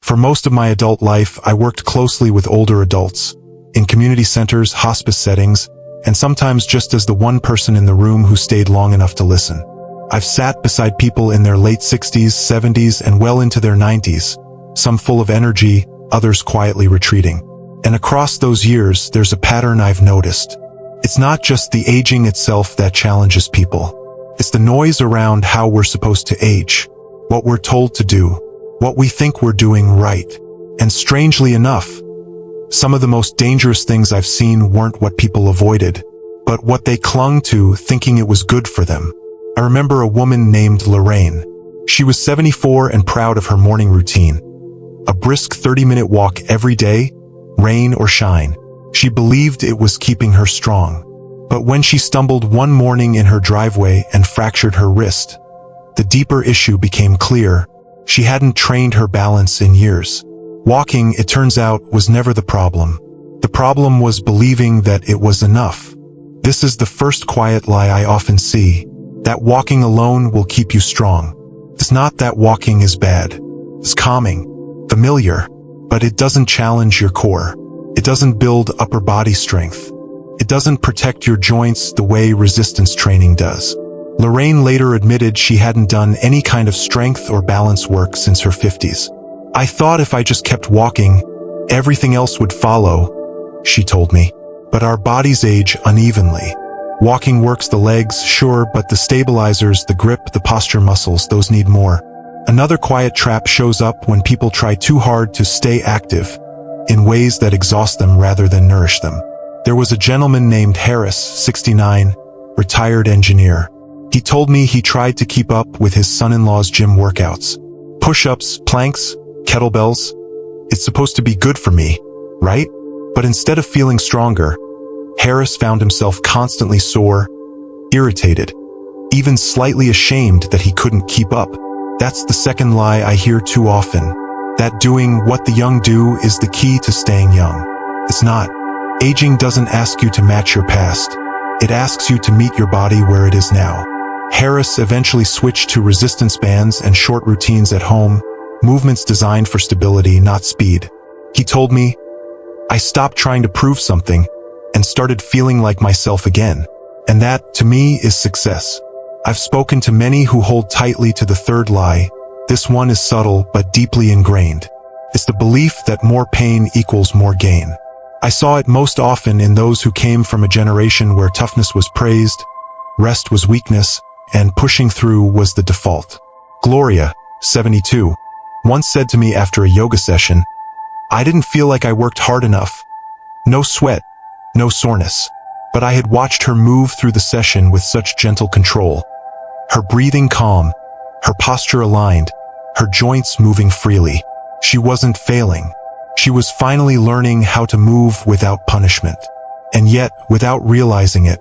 For most of my adult life, I worked closely with older adults, in community centers, hospice settings, and sometimes just as the one person in the room who stayed long enough to listen. I've sat beside people in their late 60s, 70s, and well into their 90s, some full of energy, others quietly retreating. And across those years, there's a pattern I've noticed. It's not just the aging itself that challenges people. It's the noise around how we're supposed to age, what we're told to do, what we think we're doing right. And strangely enough, some of the most dangerous things I've seen weren't what people avoided, but what they clung to, thinking it was good for them. I remember a woman named Lorraine. She was 74 and proud of her morning routine. A brisk 30-minute walk every day, rain or shine. She believed it was keeping her strong. But when she stumbled one morning in her driveway and fractured her wrist, the deeper issue became clear. She hadn't trained her balance in years. Walking, it turns out, was never the problem. The problem was believing that it was enough. This is the first quiet lie I often see, that walking alone will keep you strong. It's not that walking is bad. It's calming, familiar, but it doesn't challenge your core. It doesn't build upper body strength. It doesn't protect your joints the way resistance training does. Lorraine later admitted she hadn't done any kind of strength or balance work since her 50s. I thought if I just kept walking, everything else would follow, she told me. But our bodies age unevenly. Walking works the legs, sure, but the stabilizers, the grip, the posture muscles, those need more. Another quiet trap shows up when people try too hard to stay active, in ways that exhaust them rather than nourish them. There was a gentleman named Harris, 69, retired engineer. He told me he tried to keep up with his son-in-law's gym workouts. Push-ups, planks, kettlebells. It's supposed to be good for me, right? But instead of feeling stronger, Harris found himself constantly sore, irritated, even slightly ashamed that he couldn't keep up. That's the second lie I hear too often, that doing what the young do is the key to staying young. It's not. Aging doesn't ask you to match your past. It asks you to meet your body where it is now. Harris eventually switched to resistance bands and short routines at home, movements designed for stability, not speed. He told me, I stopped trying to prove something and started feeling like myself again. And that, to me, is success. I've spoken to many who hold tightly to the third lie. This one is subtle but deeply ingrained. It's the belief that more pain equals more gain. I saw it most often in those who came from a generation where toughness was praised, rest was weakness, and pushing through was the default. Gloria, 72, once said to me after a yoga session, I didn't feel like I worked hard enough. No sweat, no soreness. But I had watched her move through the session with such gentle control. Her breathing calm, her posture aligned, her joints moving freely. She wasn't failing. She was finally learning how to move without punishment. And yet, without realizing it,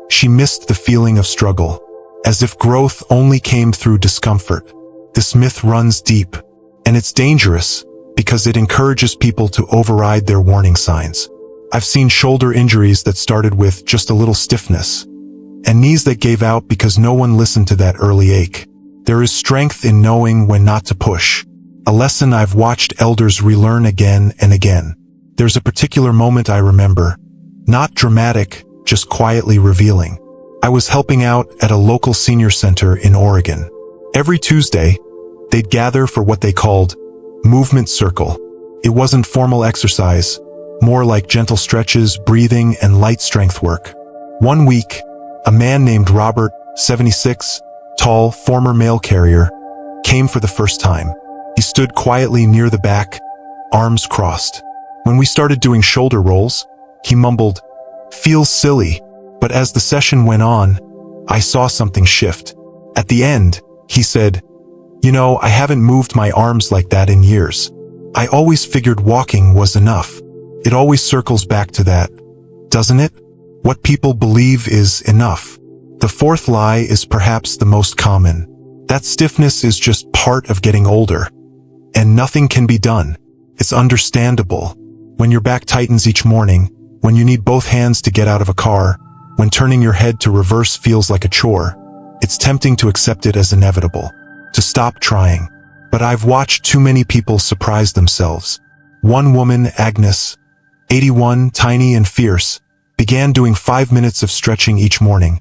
she missed the feeling of struggle, as if growth only came through discomfort. This myth runs deep, and it's dangerous because it encourages people to override their warning signs. I've seen shoulder injuries that started with just a little stiffness, and knees that gave out because no one listened to that early ache. There is strength in knowing when not to push, a lesson I've watched elders relearn again and again. There's a particular moment I remember, not dramatic, just quietly revealing. I was helping out at a local senior center in Oregon. Every Tuesday, they'd gather for what they called movement circle. It wasn't formal exercise, more like gentle stretches, breathing, and light strength work. One week, a man named Robert, 76, tall, former mail carrier, came for the first time. He stood quietly near the back, arms crossed. When we started doing shoulder rolls, he mumbled, "Feels silly." But as the session went on, I saw something shift. At the end, he said, "You know, I haven't moved my arms like that in years. I always figured walking was enough." It always circles back to that, doesn't it? What people believe is enough. The fourth lie is perhaps the most common. That stiffness is just part of getting older, and nothing can be done. It's understandable. When your back tightens each morning, when you need both hands to get out of a car, when turning your head to reverse feels like a chore, it's tempting to accept it as inevitable, to stop trying. but I've watched too many people surprise themselves. One woman, Agnes, 81, tiny and fierce, began doing 5 minutes of stretching each morning,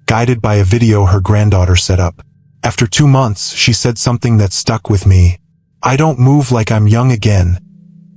guided by a video her granddaughter set up. After 2 months, she said something that stuck with me. "I don't move like I'm young again,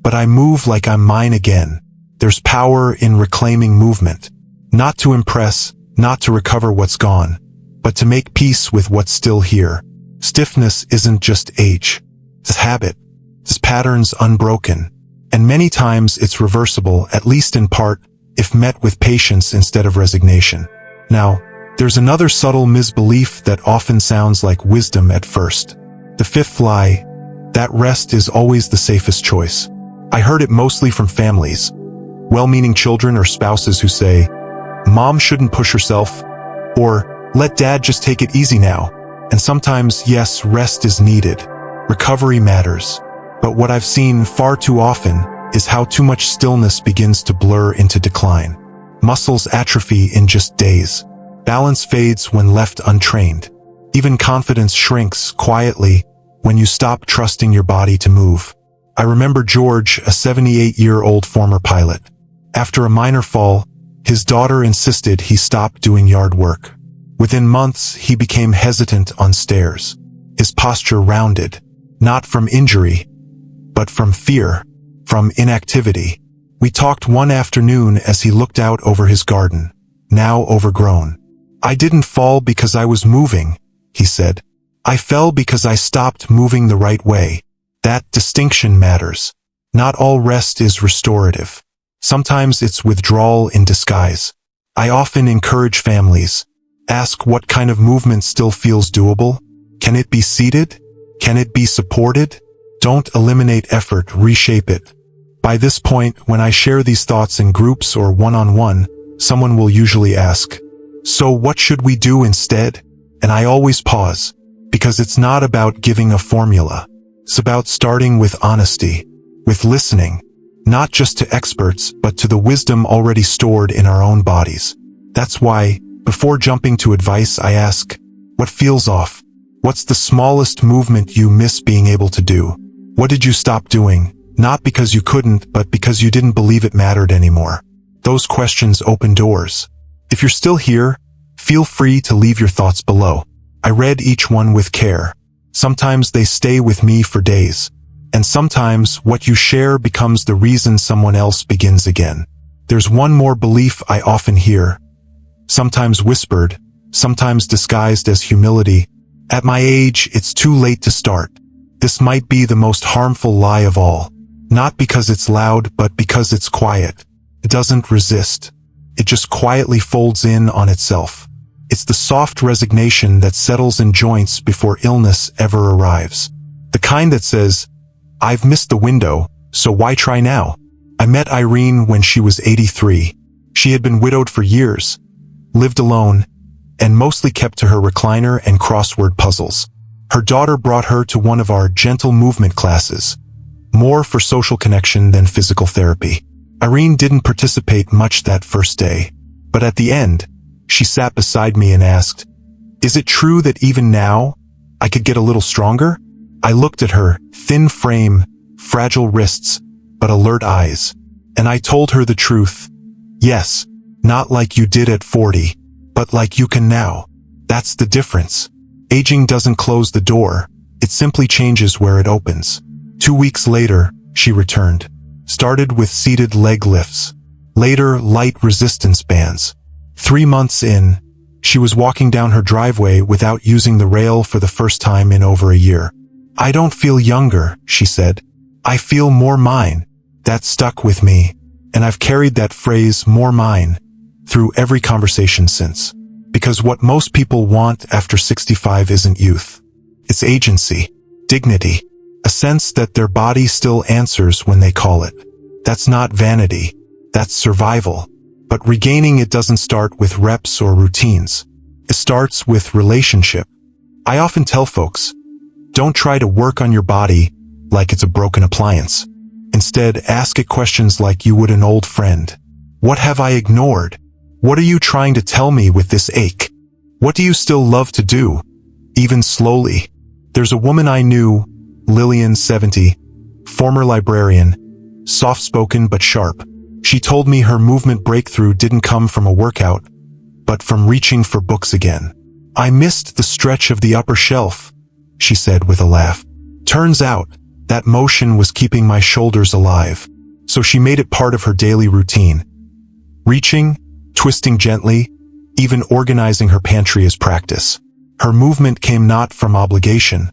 but I move like I'm mine again." There's power in reclaiming movement. Not to impress, not to recover what's gone, but to make peace with what's still here. Stiffness isn't just age. It's habit. It's patterns unbroken. And many times it's reversible, at least in part, if met with patience instead of resignation. Now, there's another subtle misbelief that often sounds like wisdom at first. The fifth lie, that rest is always the safest choice. I heard it mostly from families, well-meaning children or spouses who say, "Mom shouldn't push herself," or "Let dad just take it easy now." And sometimes, yes, rest is needed. Recovery matters. But what I've seen far too often is how too much stillness begins to blur into decline. Muscles atrophy in just days. Balance fades when left untrained. Even confidence shrinks quietly when you stop trusting your body to move. I remember George, a 78-year-old former pilot. After a minor fall, his daughter insisted he stop doing yard work. Within months, he became hesitant on stairs. His posture rounded, not from injury, but from fear, from inactivity. We talked one afternoon as he looked out over his garden, now overgrown. "I didn't fall because I was moving," he said. "I fell because I stopped moving the right way." That distinction matters. Not all rest is restorative. Sometimes it's withdrawal in disguise. I often encourage families, ask what kind of movement still feels doable. Can it be seated? Can it be supported? Don't eliminate effort, reshape it. By this point, when I share these thoughts in groups or one-on-one, someone will usually ask, "So what should we do instead?" And I always pause, because it's not about giving a formula. It's about starting with honesty, with listening, not just to experts, but to the wisdom already stored in our own bodies. That's why, before jumping to advice, I ask, what feels off? What's the smallest movement you miss being able to do? What did you stop doing? Not because you couldn't, but because you didn't believe it mattered anymore. Those questions open doors. If you're still here, feel free to leave your thoughts below. I read each one with care. Sometimes they stay with me for days. And sometimes what you share becomes the reason someone else begins again. There's one more belief I often hear, sometimes whispered, sometimes disguised as humility. At my age, it's too late to start. This might be the most harmful lie of all. Not because it's loud, but because it's quiet. It doesn't resist. It just quietly folds in on itself. It's the soft resignation that settles in joints before illness ever arrives. The kind that says, "I've missed the window, so why try now?" I met Irene when she was 83. She had been widowed for years, lived alone, and mostly kept to her recliner and crossword puzzles. Her daughter brought her to one of our gentle movement classes, more for social connection than physical therapy. Irene didn't participate much that first day, but at the end, she sat beside me and asked, "Is it true that even now, I could get a little stronger?" I looked at her, thin frame, fragile wrists, but alert eyes, and I told her the truth. Yes, not like you did at 40, but like you can now. That's the difference. Aging doesn't close the door, it simply changes where it opens. 2 weeks later, she returned. Started with seated leg lifts. Later, light resistance bands. 3 months in, she was walking down her driveway without using the rail for the first time in over a year. "I don't feel younger," she said. "I feel more mine." That stuck with me, and I've carried that phrase, "more mine," through every conversation since. Because what most people want after 65 isn't youth. It's agency, dignity, a sense that their body still answers when they call it. That's not vanity, that's survival. But regaining it doesn't start with reps or routines. It starts with relationship. I often tell folks, don't try to work on your body like it's a broken appliance. Instead, ask it questions like you would an old friend. What have I ignored? What are you trying to tell me with this ache? What do you still love to do? Even slowly. There's a woman I knew, Lillian, 70, former librarian, soft-spoken but sharp. She told me her movement breakthrough didn't come from a workout, but from reaching for books again. "I missed the stretch of the upper shelf," she said with a laugh. "Turns out, that motion was keeping my shoulders alive." So she made it part of her daily routine. Reaching, twisting gently, even organizing her pantry as practice. Her movement came not from obligation,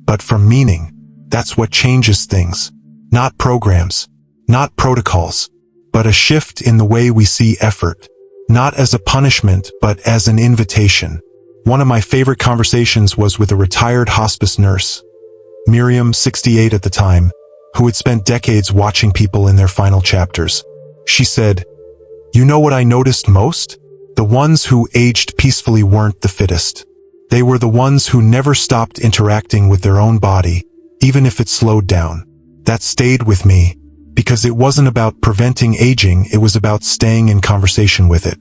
but from meaning. That's what changes things. Not programs, not protocols, but a shift in the way we see effort. Not as a punishment, but as an invitation. One of my favorite conversations was with a retired hospice nurse, Miriam, 68 at the time, who had spent decades watching people in their final chapters. She said, "You know what I noticed most? The ones who aged peacefully weren't the fittest. They were the ones who never stopped interacting with their own body, even if it slowed down." That stayed with me, because it wasn't about preventing aging, it was about staying in conversation with it.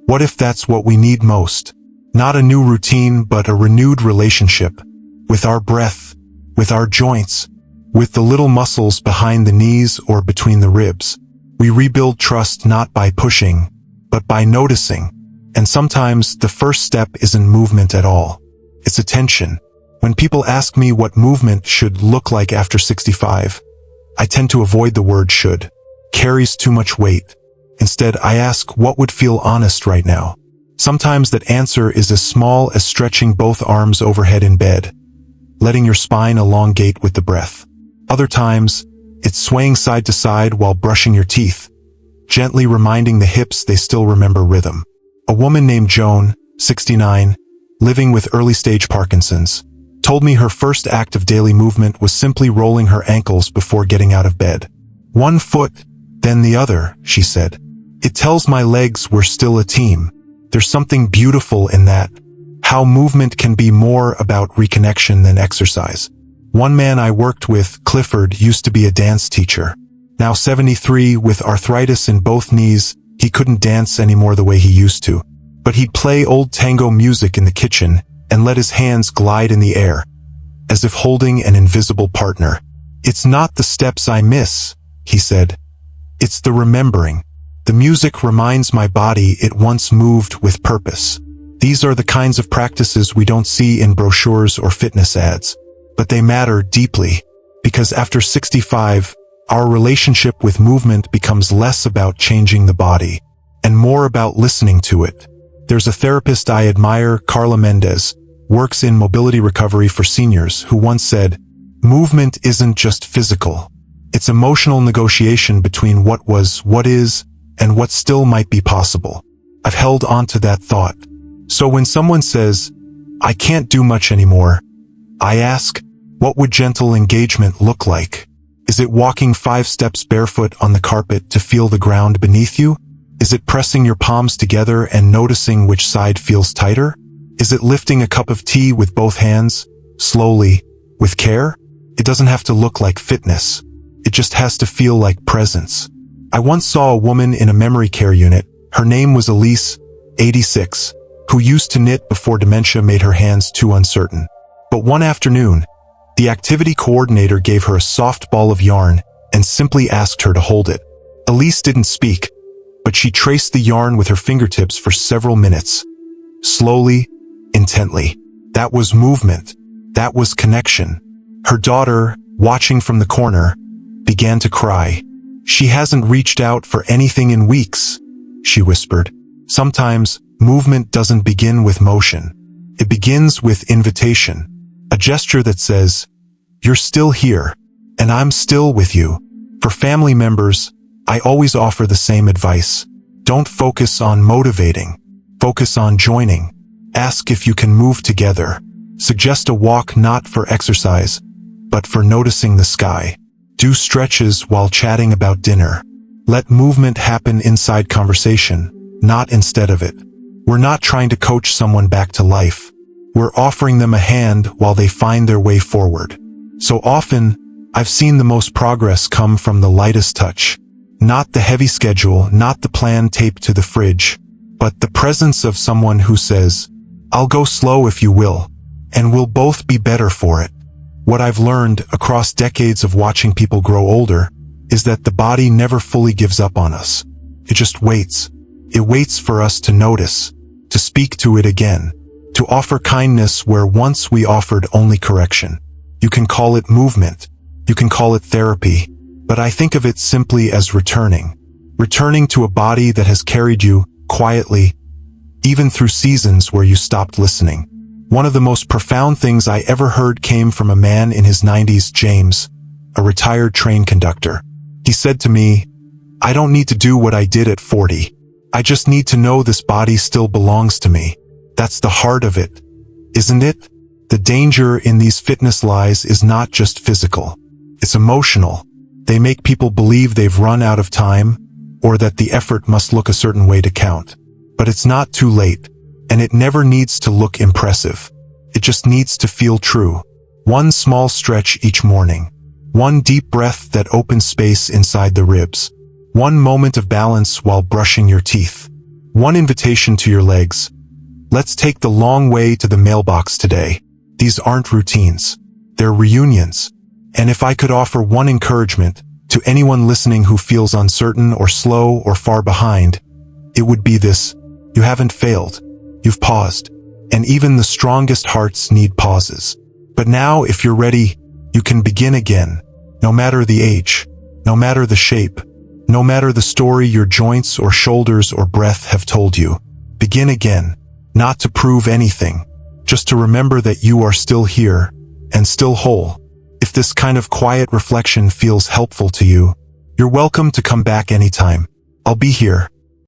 What if that's what we need most? Not a new routine, but a renewed relationship. With our breath, with our joints, with the little muscles behind the knees or between the ribs. We rebuild trust not by pushing, but by noticing. And sometimes the first step isn't movement at all. It's attention. When people ask me what movement should look like after 65, I tend to avoid the word should. Carries too much weight. Instead, I ask what would feel honest right now. Sometimes that answer is as small as stretching both arms overhead in bed, letting your spine elongate with the breath. Other times, it's swaying side to side while brushing your teeth, gently reminding the hips they still remember rhythm. A woman named Joan, 69, living with early-stage Parkinson's, told me her first act of daily movement was simply rolling her ankles before getting out of bed. "One foot, then the other," she said. "It tells my legs we're still a team." There's something beautiful in that. How movement can be more about reconnection than exercise. One man I worked with, Clifford, used to be a dance teacher. Now 73, with arthritis in both knees, he couldn't dance anymore the way he used to. But he'd play old tango music in the kitchen and let his hands glide in the air, as if holding an invisible partner. "It's not the steps I miss," he said. "It's the remembering. The music reminds my body it once moved with purpose." These are the kinds of practices we don't see in brochures or fitness ads, but they matter deeply, because after 65, our relationship with movement becomes less about changing the body, and more about listening to it. There's a therapist I admire, Carla Mendez, works in mobility recovery for seniors, who once said, "Movement isn't just physical. It's emotional negotiation between what was, what is, and what still might be possible." I've held on to that thought. So when someone says, "I can't do much anymore," I ask, what would gentle engagement look like? Is it walking 5 steps barefoot on the carpet to feel the ground beneath you? Is it pressing your palms together and noticing which side feels tighter? Is it lifting a cup of tea with both hands, slowly, with care? It doesn't have to look like fitness. It just has to feel like presence. I once saw a woman in a memory care unit. Her name was Elise, 86, who used to knit before dementia made her hands too uncertain. But one afternoon, the activity coordinator gave her a soft ball of yarn and simply asked her to hold it. Elise didn't speak, but she traced the yarn with her fingertips for several minutes. Slowly, intently. That was movement. That was connection. Her daughter, watching from the corner, began to cry. "She hasn't reached out for anything in weeks," she whispered. Sometimes, movement doesn't begin with motion. It begins with invitation. A gesture that says, "You're still here, and I'm still with you." For family members, I always offer the same advice. Don't focus on motivating. Focus on joining. Ask if you can move together. Suggest a walk not for exercise, but for noticing the sky. Do stretches while chatting about dinner. Let movement happen inside conversation, not instead of it. We're not trying to coach someone back to life. We're offering them a hand while they find their way forward. So often, I've seen the most progress come from the lightest touch. Not the heavy schedule, not the plan taped to the fridge, but the presence of someone who says, "I'll go slow if you will, and we'll both be better for it." What I've learned across decades of watching people grow older is that the body never fully gives up on us. It just waits. It waits for us to notice, to speak to it again, to offer kindness where once we offered only correction. You can call it movement, you can call it therapy, but I think of it simply as returning. Returning to a body that has carried you quietly, even through seasons where you stopped listening. One of the most profound things I ever heard came from a man in his 90s, James, a retired train conductor. He said to me, "I don't need to do what I did at 40. I just need to know this body still belongs to me." That's the heart of it, isn't it? The danger in these fitness lies is not just physical. It's emotional. They make people believe they've run out of time, or that the effort must look a certain way to count. But it's not too late, and it never needs to look impressive. It just needs to feel true. One small stretch each morning. One deep breath that opens space inside the ribs. One moment of balance while brushing your teeth. One invitation to your legs. Let's take the long way to the mailbox today. These aren't routines. They're reunions. And if I could offer one encouragement to anyone listening who feels uncertain or slow or far behind, it would be this: you haven't failed. You've paused. And even the strongest hearts need pauses. But now, if you're ready, you can begin again. No matter the age, no matter the shape, no matter the story your joints or shoulders or breath have told you. Begin again, not to prove anything, just to remember that you are still here and still whole. If this kind of quiet reflection feels helpful to you, you're welcome to come back anytime. I'll be here,